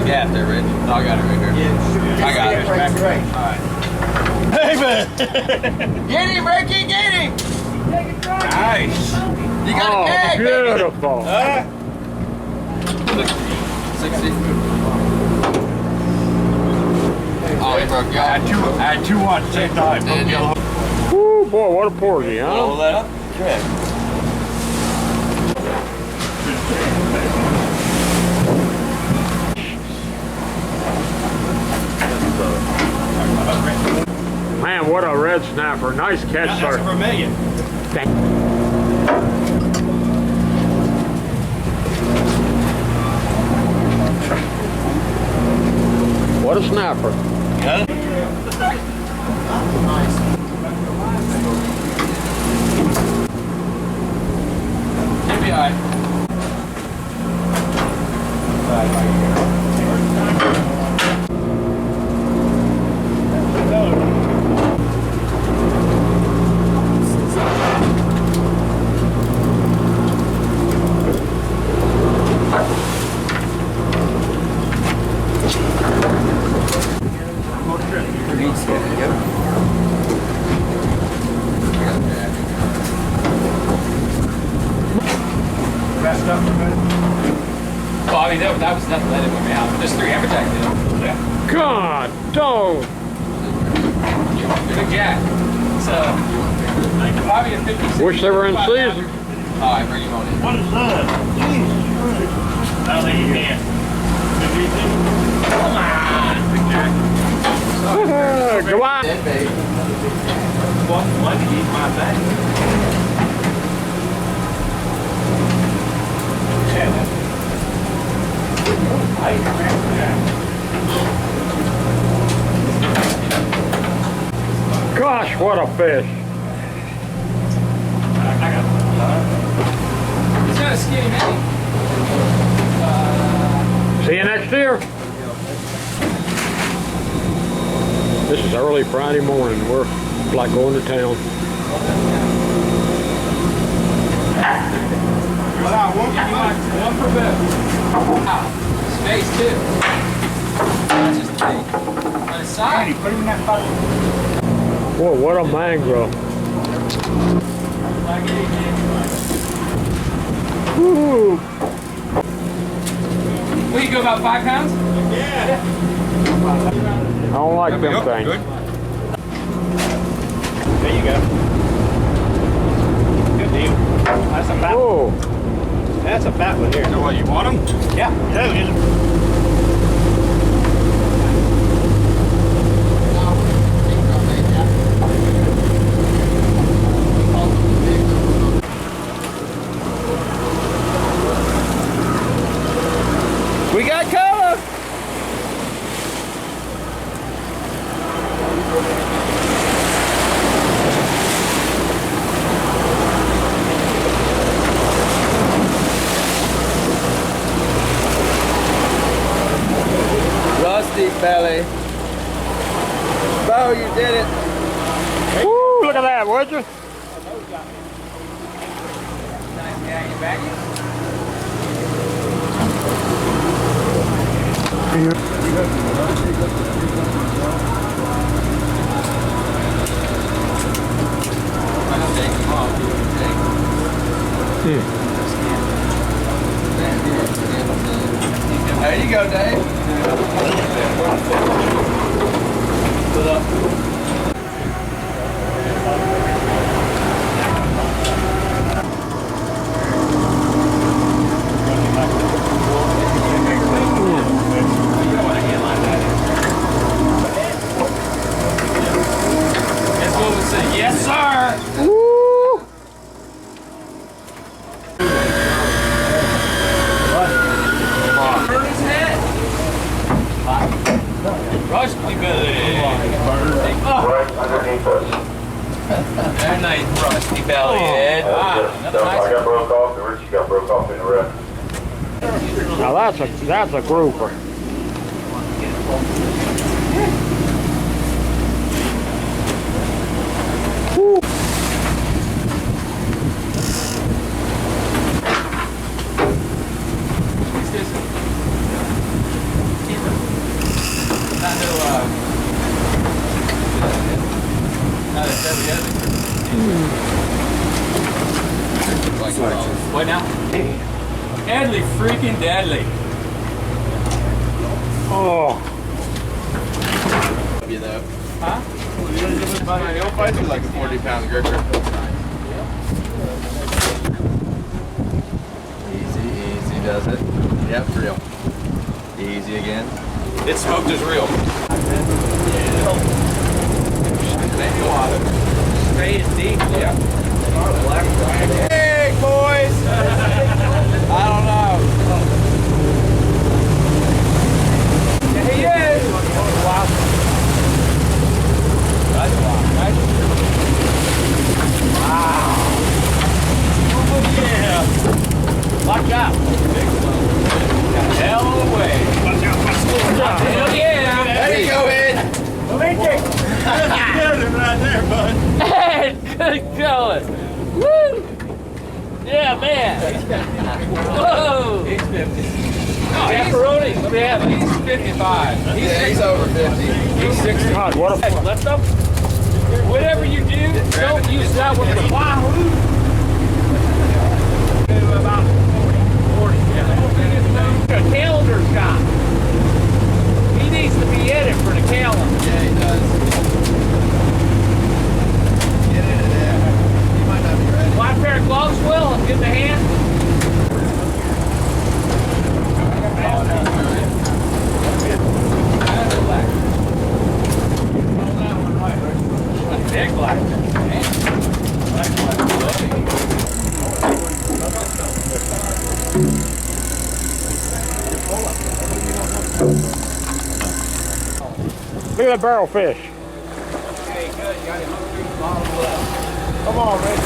gaff there, Rich. No, I got it right here. Yeah, I got it. Right. All right. Hey, man! Get him, Ricky! Get him! Nice. You got a keg, beautiful. Huh? 60. Oh, he broke you off. I had two on the same time. Woo, boy, what a porgy, huh? Roll that up. Correct. Man, what a red snapper. Nice catch, sir. That's a vermilion. What a snapper. Got it? Nice. TBI. Bobby, that was nothing. That didn't put me out. There's 3 amberjack did. Yeah. God, don't. Big jack. So, Bobby at 50. Wish they were in season. All right, bring him on in. What is that? Jesus. I don't think you can. Come on, big jack. Go on. Why did you eat my bag? Gosh, what a fish. He's got a skinny man. See you next year. This is early Friday morning. We're like going to town. One per bit. Wow. Space too. That's just the thing. On his side. Put him in that bucket. Boy, what a mangrove. Woo. What, you go about 5 pounds? Yeah. I don't like them things. Good. There you go. Good deal. That's a fat one. Oh, That's a fat one here. So what, you want them? Yeah. There it is. We got color. Rusty belly. Bo, you did it. woo, look at that, would you? Nice guy, you back? There you go, Dave. Put up. Yes, sir. Woo. Burn his head. Rusty belly. Right underneath us. Very nice rusty belly head. I got broke off, the Richie got broke off in the wreck. Now that's a grouper. Woo. What now? Deadly, freaking deadly. Oh. Huh? He'll fight you like a 40-pound gripper. Easy does it. Yep, real. Easy again. It's smoked as real. Maybe water. Stay deep. Yep. Hey, boys! I don't know. There he is! Wow. Nice one. Nice. Wow. Oh, yeah. Watch out. Hell away. Watch out. Hell yeah. There you go, Ed. Right there, bud. Hey, good going. Woo! Yeah, man. Whoa! He's 50. No, Pepperoni. Let me have it. he's 55. He's over 50. He's 60. God, what a Let them. Whatever you do, don't use that one as a wahoo. About 40. Yeah. The calendar's got. He needs to be in it for the calendar. Yeah, he does. Get into there. He might not be ready. Buy a pair of gloves, Will, and get the hand. Big black. Look at that barrel fish. Come on, Rick.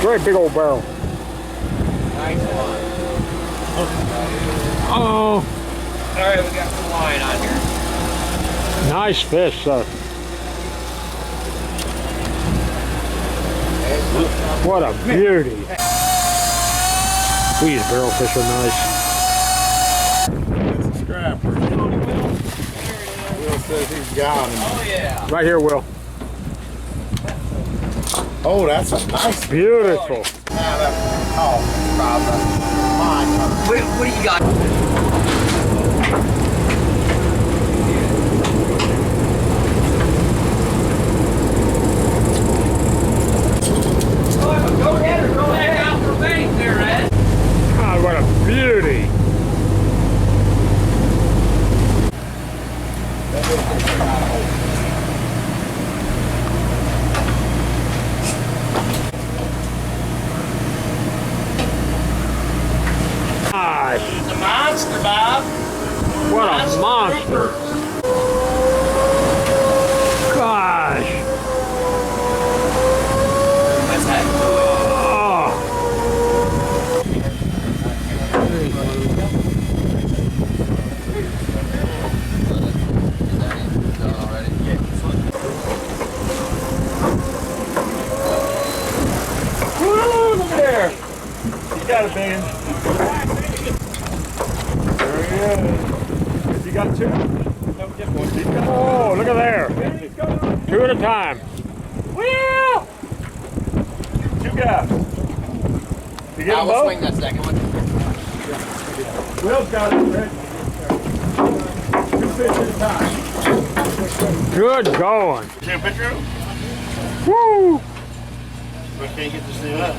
Great big old barrel. Nice one. Oh, All right, we got some line on here. nice fish, sir. What a beauty. These barrel fish are nice. Scrapper. Will says he's got him. Oh, yeah. Right here, Will. Oh, that's a nice. Beautiful. What do you got? Go ahead or go ahead out for bait there, Ed. God, what a beauty. Nice. He's a monster, Bob. What a monster. Gosh. What's that? Oh. Woo, look at there. You got it, man. There he is. You got two? Oh, look at there. Two at a time. Will! Two guys. You get them We'll both? swing that second one. Will's got it, Rick. Two fish at a time. Good going. Take a picture of him? Woo! We can't get this thing up.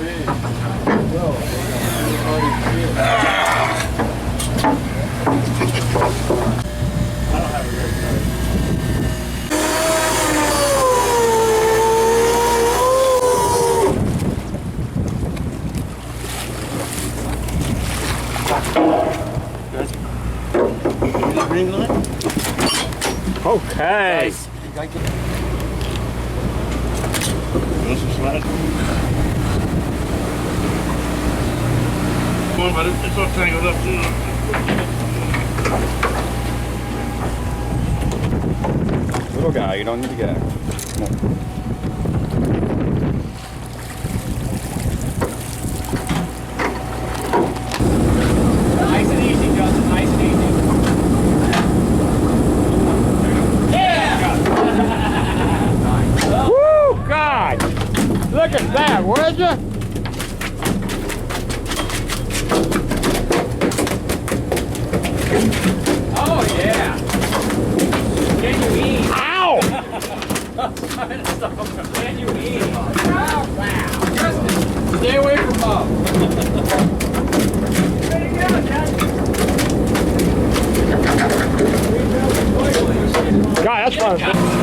Okay. Come on, buddy. It's all tangled up. Little guy, you don't need to get. Come on. Nice and easy, Justin. Nice and easy. Yeah! at that, would you? Oh, yeah. Can you eat? Ow! Can you eat? Oh, wow. Justin, stay away from Bob. God, that's fun.